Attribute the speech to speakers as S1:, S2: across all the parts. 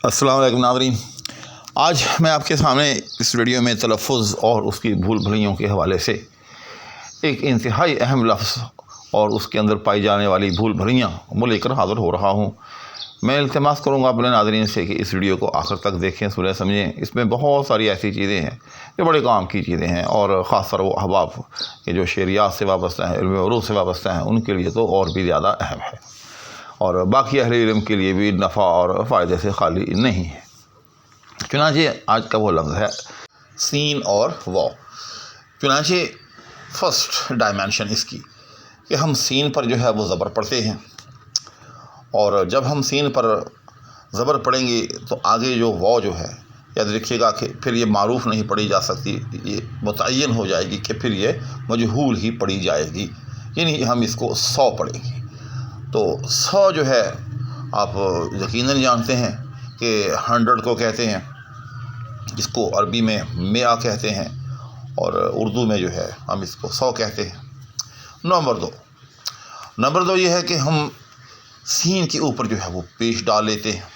S1: السلام علیکم ناظرین، آج میں آپ کے سامنے اس ویڈیو میں تلفظ اور اس کی بھول بھلیوں کے حوالے سے ایک انتہائی اہم لفظ اور اس کے اندر پائی جانے والی بھول بھلیاں لے کر حاضر ہو رہا ہوں۔ میں التماس کروں گا اپنے ناظرین سے کہ اس ویڈیو کو آخر تک دیکھیں، سنیں، سمجھیں۔ اس میں بہت ساری ایسی چیزیں ہیں جو بڑے کام کی چیزیں ہیں، اور خاص طور وہ احباب کہ جو شعریات سے وابستہ ہیں، علم عروض سے وابستہ ہیں، ان کے لیے تو اور بھی زیادہ اہم ہے، اور باقی اہل علم کے لیے بھی نفع اور فائدے سے خالی نہیں ہے۔ چنانچہ آج کا وہ لفظ ہے سین اور واو۔ چنانچہ فرسٹ ڈائمینشن اس کی کہ ہم سین پر جو ہے وہ زبر پڑھتے ہیں، اور جب ہم سین پر زبر پڑھیں گے تو آگے جو واو جو ہے، یاد رکھیے گا کہ پھر یہ معروف نہیں پڑھی جا سکتی، یہ متعین ہو جائے گی کہ پھر یہ مجہول ہی پڑھی جائے گی، یعنی ہم اس کو 100 پڑھیں گے۔ تو 100 جو ہے آپ یقیناً جانتے ہیں کہ 100 کو کہتے ہیں، جس کو عربی میں 100 کہتے ہیں، اور اردو میں جو ہے ہم اس کو 100 کہتے ہیں۔ نمبر دو یہ ہے کہ ہم سین کے اوپر جو ہے وہ پیش ڈال لیتے ہیں،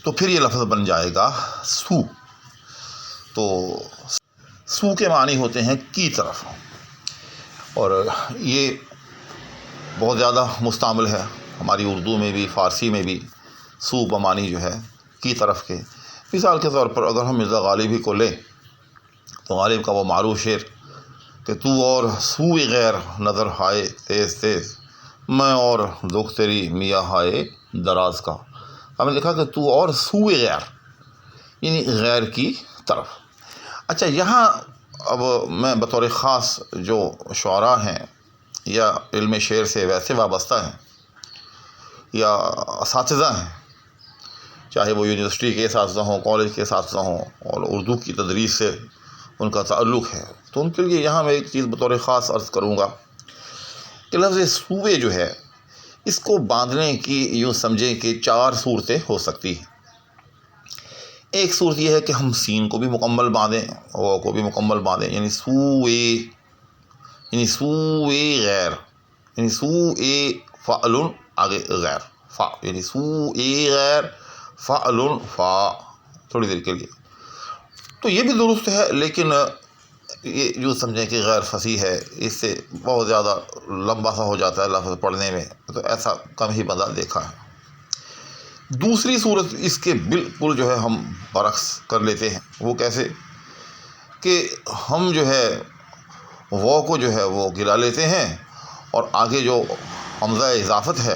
S1: تو پھر یہ لفظ بن جائے گا سو۔ تو سو کے معنی ہوتے ہیں کی طرف، اور یہ بہت زیادہ مستعمل ہے ہماری اردو میں بھی، فارسی میں بھی۔ سو بمانی جو ہے کی طرف کے۔ مثال کے طور پر اگر ہم مرزا غالب ہی کو لیں تو غالب کا وہ معروف شعر کہ تو اور سوئے غیر نظر ہائے تیز تیز، میں اور دکھ تیری میاں ہائے دراز کا۔ ہم نے لکھا کہ تو اور سوئے غیر، یعنی غیر کی طرف۔ اچھا، یہاں اب میں بطور خاص جو شعراء ہیں یا علم شعر سے ویسے وابستہ ہیں یا اساتذہ ہیں، چاہے وہ یونیورسٹی کے اساتذہ ہوں، کالج کے اساتذہ ہوں، اور اردو کی تدریس سے ان کا تعلق ہے، تو ان کے لیے یہاں میں ایک چیز بطور خاص عرض کروں گا کہ لفظ سوئے جو ہے، اس کو باندھنے کی یوں سمجھیں کہ 4 صورتیں ہو سکتی ہیں۔ ایک صورت یہ ہے کہ ہم سین کو بھی مکمل باندھیں، واو کو بھی مکمل باندھیں، یعنی سوئے، یعنی سوئے غیر، یعنی سوئے فعلن آگے غیر فا، یعنی سوئے غیر فعلن فا، تھوڑی دیر کے لیے۔ تو یہ بھی درست ہے، لیکن یہ جو سمجھیں کہ غیر فصیح ہے، اس سے بہت زیادہ لمبا سا ہو جاتا ہے لفظ پڑھنے میں، تو ایسا کم ہی بندہ دیکھا ہے۔ دوسری صورت اس کے بالکل جو ہے ہم برعکس کر لیتے ہیں۔ وہ کیسے کہ ہم جو ہے واو کو جو ہے وہ گرا لیتے ہیں، اور آگے جو حمزہ اضافت ہے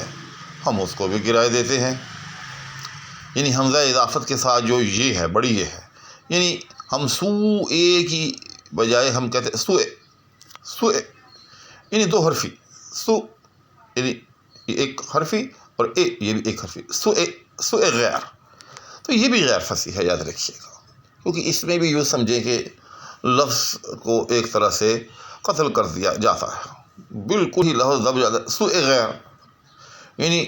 S1: ہم اس کو بھی گرائے دیتے ہیں، یعنی حمزہ اضافت کے ساتھ جو یہ ہے، بڑی یہ ہے، یعنی ہم سوئے کی بجائے ہم کہتے ہیں سوئے، سوئے یعنی 2 حرفی، سو یعنی ایک حرفی اور اے یہ بھی ایک حرفی، سوئے، سوئے غیر۔ تو یہ بھی غیر فصیح ہے، یاد رکھیے گا، کیونکہ اس میں بھی یوں سمجھیں کہ لفظ کو ایک طرح سے قتل کر دیا جاتا ہے، بالکل ہی لفظ دب جاتا ہے، سوئے غیر، یعنی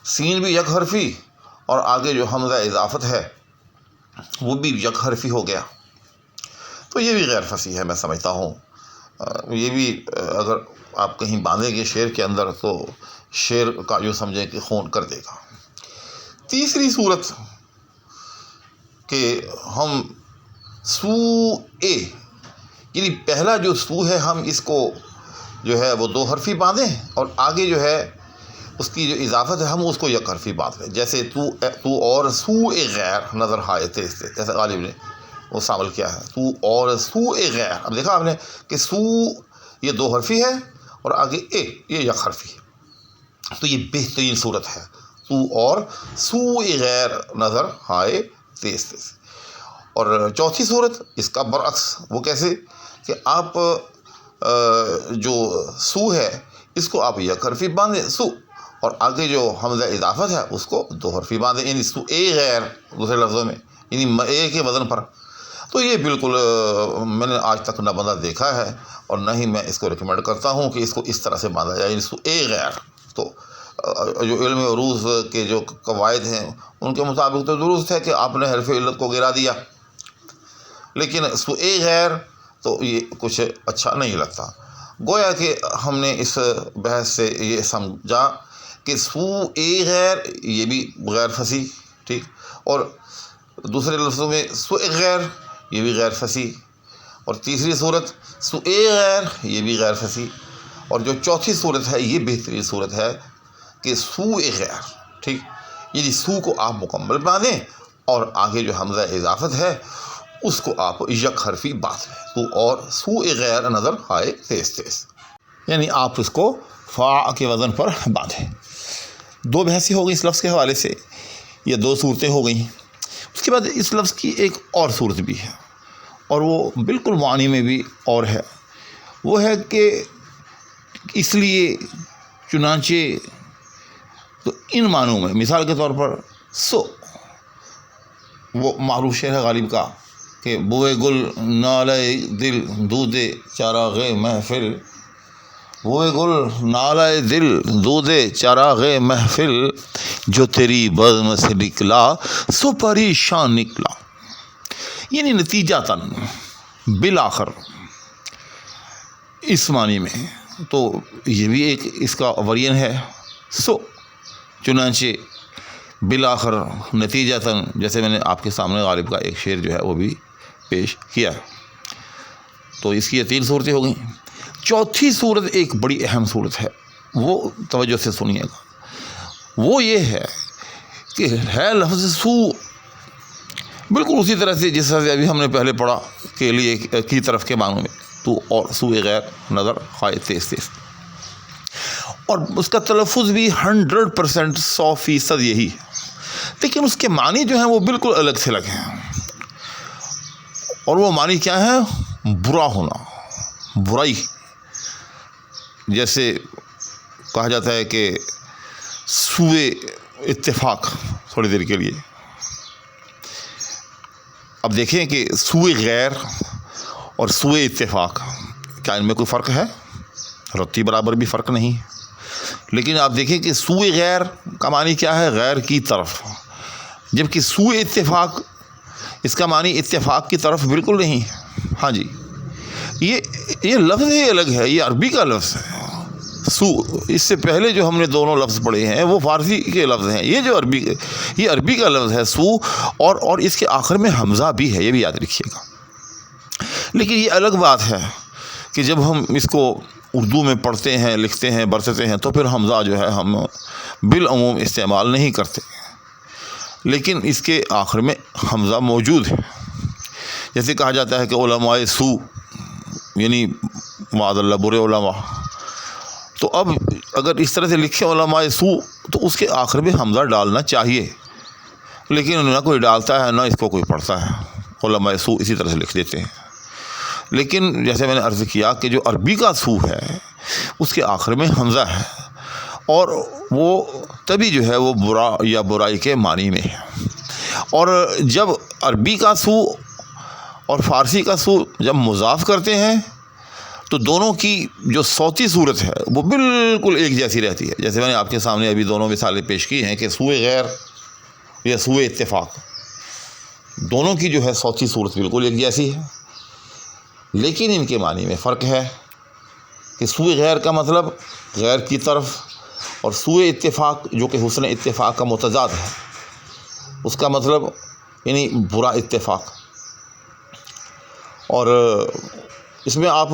S1: سین بھی یک حرفی اور آگے جو حمزہ اضافت ہے وہ بھی یک حرفی ہو گیا۔ تو یہ بھی غیر فصیح ہے، میں سمجھتا ہوں۔ یہ بھی اگر آپ کہیں باندھیں گے شعر کے اندر تو شعر کا جو سمجھیں کہ خون کر دے گا۔ تیسری صورت کہ ہم سو اے، یعنی پہلا جو سو ہے ہم اس کو جو ہے وہ 2 حرفی باندھیں، اور آگے جو ہے اس کی جو اضافت ہے ہم اس کو یک حرفی باندھ لیں، جیسے تو اور سوئے غیر نظر ہائے تیز تیز، جیسے غالب نے وہ شامل کیا ہے، تو اور سوئے غیر۔ اب دیکھا آپ نے کہ سو یہ 2 حرفی ہے اور آگے اے یہ یک حرفی ہے، تو یہ بہترین صورت ہے، تو اور سوئے غیر نظر ہائے تیز تیز۔ اور چوتھی صورت اس کا برعکس، وہ کیسے کہ آپ جو سو ہے اس کو آپ یک حرفی باندھیں، سو، اور آگے جو حمزہ اضافت ہے اس کو 2 حرفی باندھیں، یعنی سو اے غیر، دوسرے لفظوں میں یعنی اے کے وزن پر۔ تو یہ بالکل میں نے آج تک نہ بندہ دیکھا ہے، اور نہ ہی میں اس کو ریکمینڈ کرتا ہوں کہ اس کو اس طرح سے باندھا جائے، یعنی سو اے غیر۔ تو جو علم عروض کے جو قواعد ہیں ان کے مطابق تو درست ہے کہ آپ نے حرف علت کو گرا دیا، لیکن سو اے غیر تو یہ کچھ اچھا نہیں لگتا۔ گویا کہ ہم نے اس بحث سے یہ سمجھا کہ سو اے غیر یہ بھی غیر فصیح، ٹھیک، اور دوسرے لفظوں میں سو اے غیر یہ بھی غیر فصیح، اور تیسری صورت سو اے غیر یہ بھی غیر فصیح، اور جو چوتھی صورت ہے یہ بہترین صورت ہے کہ سو اے غیر، ٹھیک، یعنی سو کو آپ مکمل باندھیں اور آگے جو حمزہ اضافت ہے اس کو آپ یک حرفی باندھ لیں، تو اور سو اے غیر نظر آئے تیز تیز، یعنی آپ اس کو فا کے وزن پر باندھیں۔ دو بحثیں ہو گئی اس لفظ کے حوالے سے، یہ دو صورتیں ہو گئیں۔ اس کے بعد اس لفظ کی ایک اور صورت بھی ہے، اور وہ بالکل معنی میں بھی اور ہے، وہ ہے کہ اس لیے چنانچہ، تو ان معنوں میں مثال کے طور پر سو، وہ معروف شعر ہے غالب کا کہ بوئے گل نالہ دل دودِ چراغ محفل، بوئے گل نالہ دل دودِ چراغ محفل، جو تیری بزم سے نکلا سو پریشان نکلا، یعنی نتیجتاً بالآخر اس معنی میں، تو یہ بھی ایک اس کا ورین ہے، سو چنانچہ بالآخر نتیجتاً، جیسے میں نے آپ کے سامنے غالب کا ایک شعر جو ہے وہ بھی پیش کیا۔ تو اس کی یہ تین صورتیں ہو گئیں۔ چوتھی صورت ایک بڑی اہم صورت ہے، وہ توجہ سے سنیے گا، وہ یہ ہے کہ ہے لفظ سو بالکل اسی طرح سے جس طرح سے ابھی ہم نے پہلے پڑھا کے لیے کی طرف کے معنوں میں، تو اور سوء غیر نظر خواہ تیز تیز، اور اس کا تلفظ بھی 100% 100% یہی ہے، لیکن اس کے معنی جو ہیں وہ بالکل الگ سے الگ ہیں، اور وہ معنی کیا ہے؟ برا ہونا، برائی، جیسے کہا جاتا ہے کہ سوء اتفاق تھوڑی دیر کے لیے۔ اب دیکھیں کہ سوء غیر اور سوء اتفاق، کیا ان میں کوئی فرق ہے؟ رتی برابر بھی فرق نہیں، لیکن آپ دیکھیں کہ سوء غیر کا معنی کیا ہے؟ غیر کی طرف، جبکہ سوء اتفاق اس کا معنی اتفاق کی طرف بالکل نہیں۔ ہاں جی، یہ لفظ ہی الگ ہے، یہ عربی کا لفظ ہے سو، اس سے پہلے جو ہم نے دونوں لفظ پڑھے ہیں وہ فارسی کے لفظ ہیں، یہ جو عربی کا لفظ ہے سو، اور اس کے آخر میں حمزہ بھی ہے، یہ بھی یاد رکھیے گا۔ لیکن یہ الگ بات ہے کہ جب ہم اس کو اردو میں پڑھتے ہیں، لکھتے ہیں، برتتے ہیں، تو پھر حمزہ جو ہے ہم بالعموم استعمال نہیں کرتے، لیکن اس کے آخر میں حمزہ موجود ہے، جیسے کہا جاتا ہے کہ علماء سو، یعنی معاذ اللہ برے علماء، تو اب اگر اس طرح سے لکھیں علماء سو تو اس کے آخر میں حمزہ ڈالنا چاہیے، لیکن نہ کوئی ڈالتا ہے نہ اس کو کوئی پڑھتا ہے، علماء سو اسی طرح سے لکھ دیتے ہیں۔ لیکن جیسے میں نے عرض کیا کہ جو عربی کا سو ہے اس کے آخر میں حمزہ ہے، اور وہ تبھی جو ہے وہ برا یا برائی کے معنی میں ہے، اور جب عربی کا سو اور فارسی کا سو جب مضاف کرتے ہیں تو دونوں کی جو صوتی صورت ہے وہ بالکل ایک جیسی رہتی ہے، جیسے میں نے آپ کے سامنے ابھی دونوں مثالیں پیش کی ہیں کہ سوء غیر یا سوء اتفاق، دونوں کی جو ہے صوتی صورت بالکل ایک جیسی ہے، لیکن ان کے معنی میں فرق ہے کہ سوء غیر کا مطلب غیر کی طرف، اور سوء اتفاق جو کہ حسن اتفاق کا متضاد ہے، اس کا مطلب یعنی برا اتفاق۔ اور اس میں آپ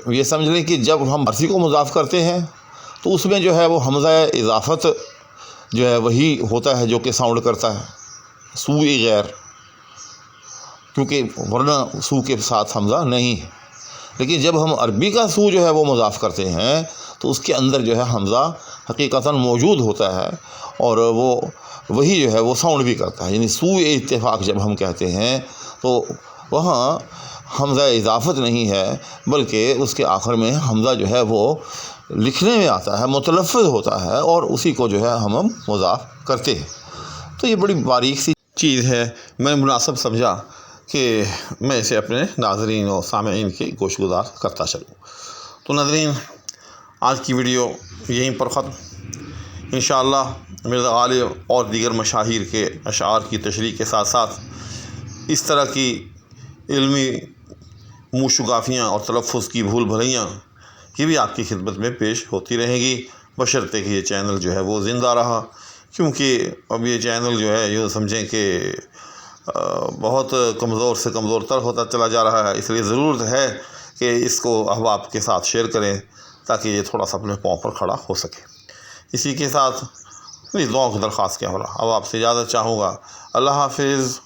S1: یہ سمجھ لیں کہ جب ہم فارسی کو مضاف کرتے ہیں تو اس میں جو ہے وہ حمزہ اضافت جو ہے وہی ہوتا ہے جو کہ ساؤنڈ کرتا ہے، سوء غیر، کیونکہ ورنہ سو کے ساتھ حمزہ نہیں ہے، لیکن جب ہم عربی کا سو جو ہے وہ مضاف کرتے ہیں تو اس کے اندر جو ہے حمزہ حقیقتاً موجود ہوتا ہے، اور وہ وہی جو ہے وہ ساؤنڈ بھی کرتا ہے، یعنی سوء اتفاق جب ہم کہتے ہیں تو وہاں حمزہ اضافت نہیں ہے، بلکہ اس کے آخر میں حمزہ جو ہے وہ لکھنے میں آتا ہے، متلفظ ہوتا ہے، اور اسی کو جو ہے ہم مضاف کرتے ہیں۔ تو یہ بڑی باریک سی چیز ہے، میں نے مناسب سمجھا کہ میں اسے اپنے ناظرین و سامعین کی گوش گزار کرتا چلوں۔ تو ناظرین، آج کی ویڈیو یہیں پر ختم۔ انشاءاللہ مرزا غالب اور دیگر مشاہیر کے اشعار کی تشریح کے ساتھ ساتھ اس طرح کی علمی موشگافیاں اور تلفظ کی بھول بھلیاں یہ بھی آپ کی خدمت میں پیش ہوتی رہیں گی۔ بشرطے کہ یہ چینل جو ہے وہ زندہ رہا، کیونکہ اب یہ چینل جو ہے یوں سمجھیں کہ بہت کمزور سے کمزور تر ہوتا چلا جا رہا ہے، اس لیے ضرورت ہے کہ اس کو احباب کے ساتھ شیئر کریں تاکہ یہ تھوڑا سا اپنے پاؤں پر کھڑا ہو سکے۔ اسی کے ساتھ میری دعاؤں کی درخواست کیا ہو رہا، اب آپ سے اجازت چاہوں گا۔ اللہ حافظ۔